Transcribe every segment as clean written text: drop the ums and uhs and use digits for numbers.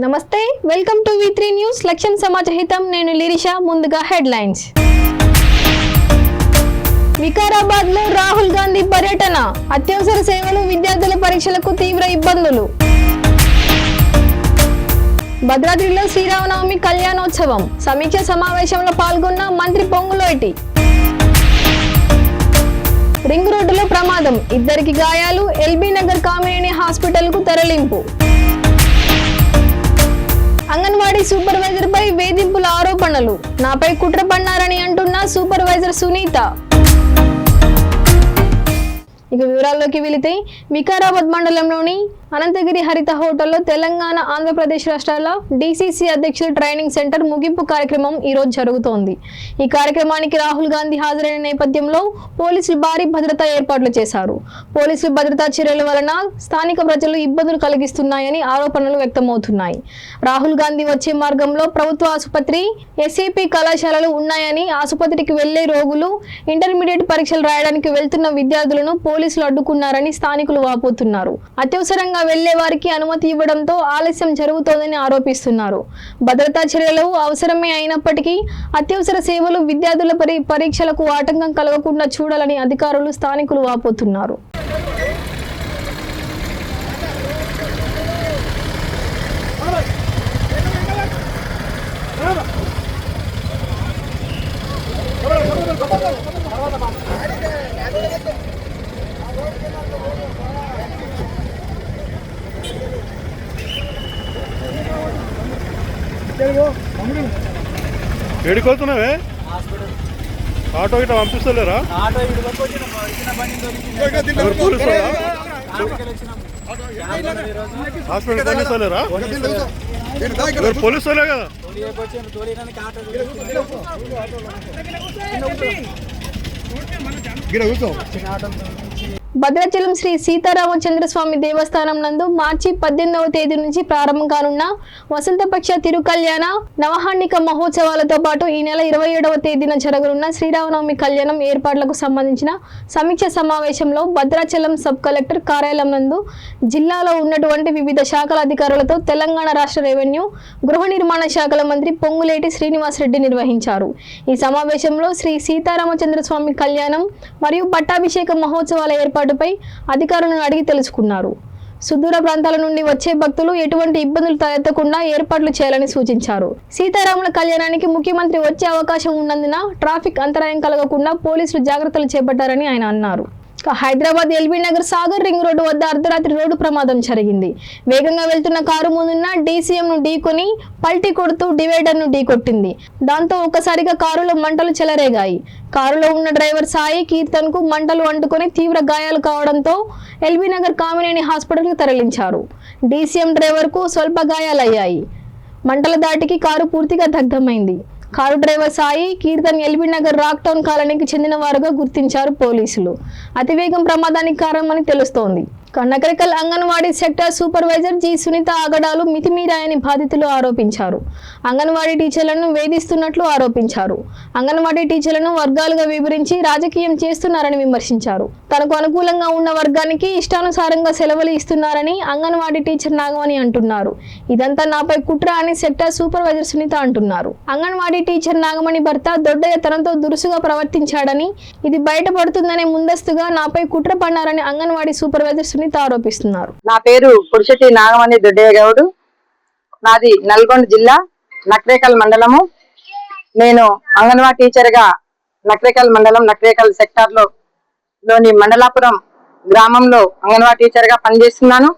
నమస్తే welcome to V3 news లక్ష్యం సమాజహితం నేను లిరిషా ముందుగా హెడ్లైన్స్ వికారాబాద్ లో రాహుల్ గాంధీ పర్యటన అత్యవసర సేవలు విద్యార్థుల పరీక్షలకు తీవ్ర ఇబ్బందులు భద్రాద్రిలో శ్రీరామనవమి కళ్యాణోత్సవం సమీక్ష సమావేశంలో పాల్గొన్న మంత్రి పొంగులేటి రింగ్ రోడ్డులో ప్రమాదం ఇద్దరికి గాయాలు ఎల్బీ నగర్ కామినేని హాస్పిటల్ కు తరలింపు అంగన్వాడీ సూపర్వైజర్ పై వేధింపుల ఆరోపణలు నాపై కుట్ర పన్నారని అంటున్న సూపర్వైజర్ సునీత ఇక వివరాల్లోకి వెళితే వికారాబాద్ మండలంలోని అనంతగిరి హరిత హోటల్లో తెలంగాణ ఆంధ్రప్రదేశ్ రాష్ట్రాల DCC అధ్యక్షుల ట్రైనింగ్ సెంటర్ ముగింపు కార్యక్రమం ఈరోజు జరుగుతోంది. ఈ కార్యక్రమానికి రాహుల్ గాంధీ హాజరైన నేపథ్యంలో పోలీసులు భారీ భద్రతా ఏర్పాట్లు చేశారు. పోలీసులు భద్రతా చర్యల వలన స్థానిక ప్రజలు ఇబ్బందులు కలిగిస్తున్నాయని ఆరోపణలు వ్యక్తమవుతున్నాయి. రాహుల్ గాంధీ వచ్చే మార్గంలో ప్రభుత్వ ఆసుపత్రి, SAP కళాశాలలు ఉన్నాయని ఆసుపత్రికి వెళ్లే రోగులు, ఇంటర్మీడియట్ పరీక్షలు రాయడానికి వెళ్తున్న విద్యార్థులను పోలీసులు అడ్డుకున్నారని స్థానికులు వాపోతున్నారు. అత్యవసరంగా వెళ్లే వారికి అనుమతి ఇవ్వడంతో ఆలస్యం జరుగుతోందని ఆరోపిస్తున్నారు. భద్రతా చర్యలు అవసరమే అయినప్పటికీ అత్యవసర సేవలు విద్యార్థుల పరీక్షలకు ఆటంకం కలగకుండా చూడాలని అధికారులు, స్థానికులు వాపోతున్నారు. ఏడుకోతున్నావే ఆటో ఇట్లా పంపిస్తలేరా? హాస్పిటల్ పంపిస్తలేరా? పోలీసు వాళ్ళే కదా. భద్రాచలం శ్రీ సీతారామచంద్రస్వామి దేవస్థానం నందు మార్చి 18వ తేదీ నుంచి ప్రారంభం కానున్న వసంతపక్ష తిరుకల్యాణ నవహార్ణిక మహోత్సవాలతో పాటు ఈ నెల 27వ తేదీన జరగనున్న శ్రీరామనవమి కళ్యాణం ఏర్పాట్లకు సంబంధించిన సమీక్ష సమావేశంలో భద్రాచలం సబ్ కలెక్టర్ కార్యాలయం నందు జిల్లాలో ఉన్నటువంటి వివిధ శాఖల అధికారులతో తెలంగాణ రాష్ట్ర రెవెన్యూ, గృహ నిర్మాణ శాఖల మంత్రి పొంగులేటి శ్రీనివాసరెడ్డి నిర్వహించారు. ఈ సమావేశంలో శ్రీ సీతారామచంద్రస్వామి కళ్యాణం మరియు పట్టాభిషేక మహోత్సవాల ఏర్పాటుపై అధికారులను అడిగి తెలుసుకున్నారు. సుదూర ప్రాంతాల నుండి వచ్చే భక్తులు ఎటువంటి ఇబ్బందులు తలెత్తకుండా ఏర్పాట్లు చేయాలని సూచించారు. సీతారాముల కళ్యాణానికి ముఖ్యమంత్రి వచ్చే అవకాశం ఉన్నందున ట్రాఫిక్ అంతరాయం కలగకుండా పోలీసులు జాగ్రత్తలు చేపట్టారని ఆయన అన్నారు. Hyderabad LB Nagar Sagar ring road వద్ద అర్ధరాత్రి రోడ్డు ప్రమాదం జరిగింది. వేగంగా వెళ్తున్న కారు ముందున్న DCM ను ఢీకొని పల్టీ కొడుతూ డివైడర్ ను ఢీకొట్టింది. దాంతో ఒక్కసారిగా కారులో మంటలు చెలరేగాయి. కారులో ఉన్న డ్రైవర్ సాయి కీర్తన్ కు మంటలు అంటుకొని తీవ్ర గాయాలు కావడంతో ఎల్బీ నగర్ కామినేని హాస్పిటల్ కు తరలించారు. DCM డ్రైవర్ కు స్వల్ప గాయాలయ్యాయి. మంటల దాటికి కారు పూర్తిగా దగ్ధమైంది. Car driver Sai Keerthan LB Nagar rock town కాలనీకి చెందిన వారుగా గుర్తించారు పోలీసులు. అతివేగం ప్రమాదానికి కారణమని తెలుస్తోంది. Nakarikal anganwadi sector supervisor G Sunitha ఆగడాలు మితిమీరాయని బాధితులు ఆరోపించారు. అంగన్వాడీ టీచర్లను వేధిస్తున్నట్లు ఆరోపించారు. అంగన్వాడీ టీచర్లను వర్గాలుగా వివరించి రాజకీయం చేస్తున్నారని విమర్శించారు. తనకు అనుకూలంగా ఉన్న వర్గానికి ఇష్టానుసారంగా సెలవులు ఇస్తున్నారని అంగన్వాడీ టీచర్ నాగమణి అంటున్నారు. ఇదంతా నాపై కుట్ర అని సెక్టర్ సూపర్వైజర్ సునీత అంటున్నారు. అంగన్వాడీ టీచర్ నాగమణి భర్త దొడ్డయ్య తనతో దురుసుగా ప్రవర్తించాడని, ఇది బయటపడుతుందనే ముందస్తుగా నాపై కుట్ర పన్నారని అంగన్వాడీ సూపర్వైజర్ సునీత ఆరోపిస్తున్నారు. నా పేరు పురుషటి నాగమణి దొడ్డయ్య గౌడు. నాది నల్గొండ జిల్లా నక్రేకల్ మండలము. నేను అంగన్వాడీ టీచర్ గా నక్రేకల్ మండలం నక్రేకల్ సెక్టార్ లోని మండలాపురం గ్రామంలో అంగన్వాడీ టీచర్ గా పనిచేస్తున్నాను.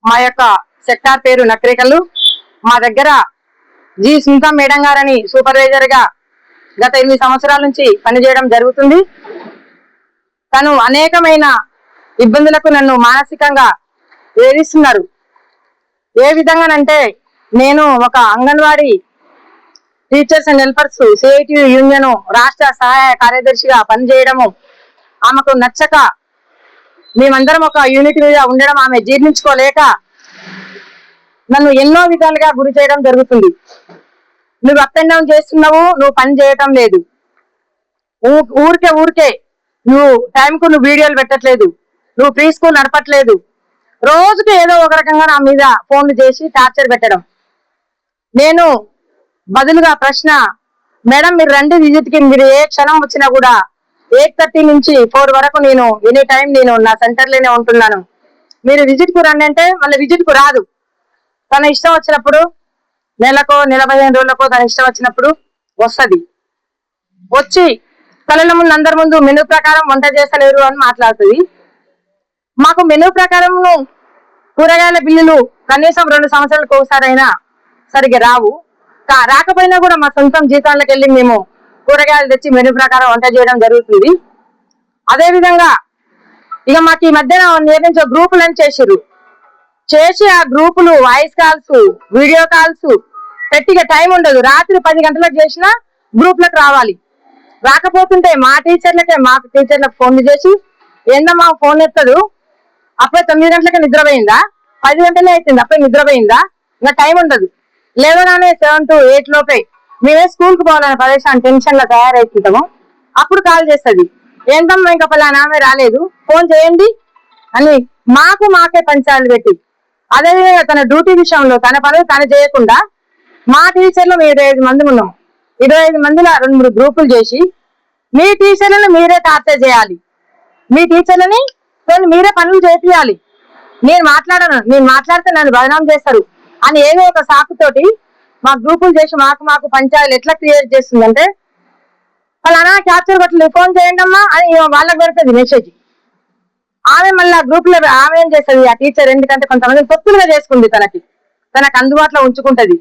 మా యొక్క సెక్టార్ పేరు నక్రేకల్. మా దగ్గర జి సునీత మేడం గారని సూపర్వైజర్ గా గత 8 సంవత్సరాల నుంచి పనిచేయడం జరుగుతుంది. తను అనేకమైన ఇబ్బందులకు నన్ను మానసికంగా వేధిస్తున్నారు. ఏ విధంగానంటే, నేను ఒక anganwadi teachers and helpers CITU union రాష్ట్ర సహాయ కార్యదర్శిగా పనిచేయడము ఆమెకు నచ్చక, మేమందరం ఒక యూనిట్ మీద ఉండడం ఆమె జీర్ణించుకోలేక నన్ను ఎన్నో విధాలుగా గురి చేయడం జరుగుతుంది. నువ్వు అప్ అండ్ డౌన్ చేస్తున్నావు, నువ్వు పని చేయటం లేదు, ఊరికే నువ్వు టైంకు నువ్వు వీడియోలు పెట్టట్లేదు, నువ్వు ప్రీ స్కూల్ నడపట్లేదు, రోజుకి ఏదో ఒక రకంగా నా మీద ఫోన్లు చేసి టార్చర్ పెట్టడం. నేను బదులుగా ప్రశ్న, మేడం మీరు రండి విజిట్ కి, మీరు ఏ క్షణం వచ్చినా కూడా 8:30 నుంచి 4 వరకు నేను ఎనీ టైం నేను నా సెంటర్ లోనే ఉంటున్నాను, మీరు విజిట్ కు రండి అంటే మళ్ళీ విజిట్ కు రాదు. తన ఇష్టం వచ్చినప్పుడు నెలకో 15 రోజులకో తన ఇష్టం వచ్చినప్పుడు వస్తది. వచ్చి కళ్ళ ముందు అందరి ముందు మెనూ ప్రకారం వంట చేస్తలేరు అని మాట్లాడుతుంది. మాకు మెనూ ప్రకారం కూరగాయల బిల్లులు కనీసం 2 సంవత్సరాలకు ఒకసారైనా సరిగ్గా రావు. రాకపోయినా కూడా మా సొంతం జీతాలకు వెళ్ళి మేము కూరగాయలు తెచ్చి మెనూ ప్రకారం వంట చేయడం జరుగుతుంది. అదే విధంగా ఇక మాకు ఈ మధ్యన నిర్ణయించే గ్రూపులను చేసి ఆ గ్రూపులు వాయిస్ కాల్స్, వీడియో కాల్స్ పెట్టిగా టైం ఉండదు. రాత్రి 10 గంటలకు చేసినా గ్రూప్లకు రావాలి. రాకపోతుంటే మాకు టీచర్లకు ఫోన్లు చేసి, ఏందమ్మా ఫోన్ ఎత్తదు, అప్పుడే 9 గంటలకే నిద్రపోయిందా, 10 గంటలే అవుతుంది అప్పుడే నిద్రపోయిందా, ఇంకా టైం ఉండదు. లేవగానే 7 to 8 లోపే మేమే స్కూల్ కు పోవాలనే ప్రదేశాన్ని టెన్షన్ లో తయారైతుంటాము. అప్పుడు కాల్ చేస్తుంది, ఏంటమ్మా ఇంకా పలానా ఆమె రాలేదు, ఫోన్ చేయండి అని మాకే పంచాలు పెట్టి. అదేవిధంగా తన డ్యూటీ విషయంలో తన పనులు తను చేయకుండా మా టీచర్లు 25 మంది ఉన్నాం, 25 మందిలో 2-3 గ్రూపులు చేసి మీ టీచర్లను మీరే టార్చర్ చేయాలి, మీ టీచర్లని మీరే పనులు చేపియాలి, నేను మాట్లాడితే నన్ను బదనాం చేస్తారు అని ఏదో ఒక సాకుతోటి మా గ్రూపులు చేసి మాకు పంచాయతీలు ఎట్లా క్రియేట్ చేస్తుందంటే, వాళ్ళనా క్యాప్చర్ కొట్టలేదు ఫోన్ చేయండి అమ్మా అని వాళ్ళకి పెడుతుంది మెసేజ్. ఆమె మళ్ళీ గ్రూప్ లో ఆమె ఏం చేస్తుంది, ఆ టీచర్ ఎందుకంటే కొంతమంది తొత్తులుగా చేసుకుంది, తనకు అందుబాటులో ఉంచుకుంటది,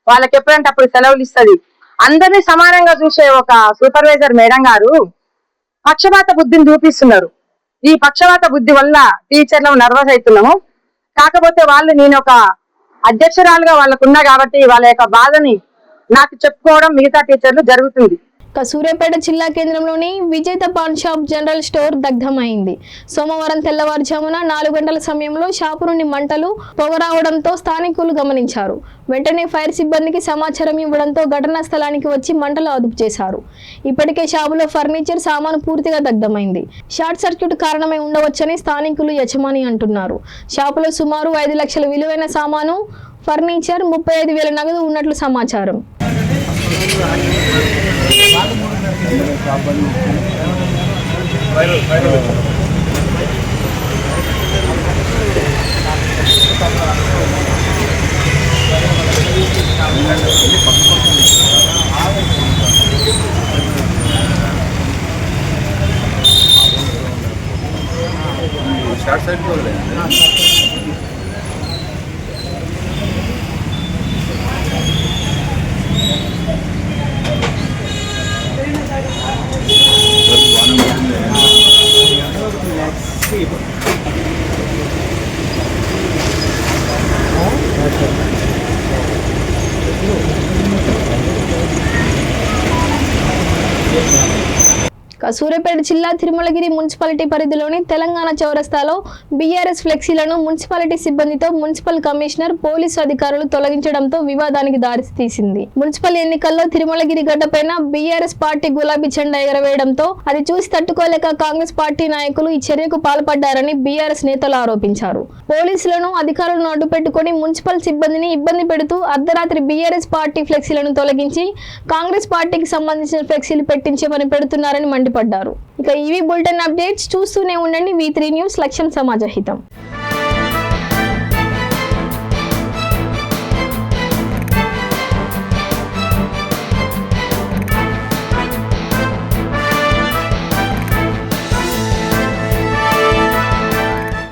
వాళ్ళకి ఎప్పుడంటే అప్పుడు సెలవులు ఇస్తుంది. అందరినీ సమానంగా చూసే ఒక సూపర్వైజర్ మేడం గారు పక్షపాత బుద్ధిని చూపిస్తున్నారు. ఈ పక్షపాత బుద్ధి వల్ల టీచర్లు నర్వస్ అవుతున్నాము. కాకపోతే నేను ఒక అధ్యక్షురాలుగా వాళ్ళకున్నా కాబట్టి వాళ్ళ యొక్క బాధని నాకు చెప్పుకోవడం మిగతా టీచర్లు జరుగుతుంది. సూర్యాపేట జిల్లా కేంద్రంలోని విజేత పాన్ షాప్ జనరల్ స్టోర్ దగ్ధమైంది. సోమవారం తెల్లవారుజామున 4 గంటల సమయంలో షాపు నుండి మంటలు పొగ రావడంతో స్థానికులు గమనించారు. వెంటనే ఫైర్ సిబ్బందికి సమాచారం ఇవ్వడంతో ఘటనా స్థలానికి వచ్చి మంటలు అదుపు చేశారు. ఇప్పటికే షాపులో ఫర్నిచర్ సామాను పూర్తిగా దగ్ధమైంది. షార్ట్ సర్క్యూట్ కారణమై ఉండవచ్చని స్థానికులు యజమాని అంటున్నారు. షాపులో సుమారు 5 లక్షల విలువైన సామాను, ఫర్నిచర్, 35,000 నగదు ఉన్నట్లు సమాచారం. షార్ట్ సైడ్ పోలే సూర్యాపేట జిల్లా తిరుమలగిరి మున్సిపాలిటీ పరిధిలోని తెలంగాణ చౌరస్తాలో బీఆర్ఎస్ ఫ్లెక్సీలను మున్సిపాలిటీ సిబ్బందితో మున్సిపల్ కమిషనర్, పోలీసు అధికారులు తొలగించడంతో వివాదానికి దారితీసింది. మున్సిపల్ ఎన్నికల్లో తిరుమలగిరి గడ్డపైన బీఆర్ఎస్ పార్టీ గులాబీ జెండా ఎగరవేయడంతో అది చూసి తట్టుకోలేక కాంగ్రెస్ పార్టీ నాయకులు ఈ చర్యకు పాల్పడ్డారని బీఆర్ఎస్ నేతలు ఆరోపించారు. పోలీసులను, అధికారులను అడ్డుపెట్టుకుని మున్సిపల్ సిబ్బందిని ఇబ్బంది పెడుతూ అర్ధరాత్రి బీఆర్ఎస్ పార్టీ ఫ్లెక్సీలను తొలగించి కాంగ్రెస్ పార్టీకి సంబంధించిన ఫ్లెక్సీలు పెట్టించే పని పెడుతున్నారని మండిపడ్డారు. ఇక ఇవి బులెటిన్ అప్డేట్స్, చూస్తూనే ఉండండి V3 న్యూస్, లక్ష్యం సమాజ హితం.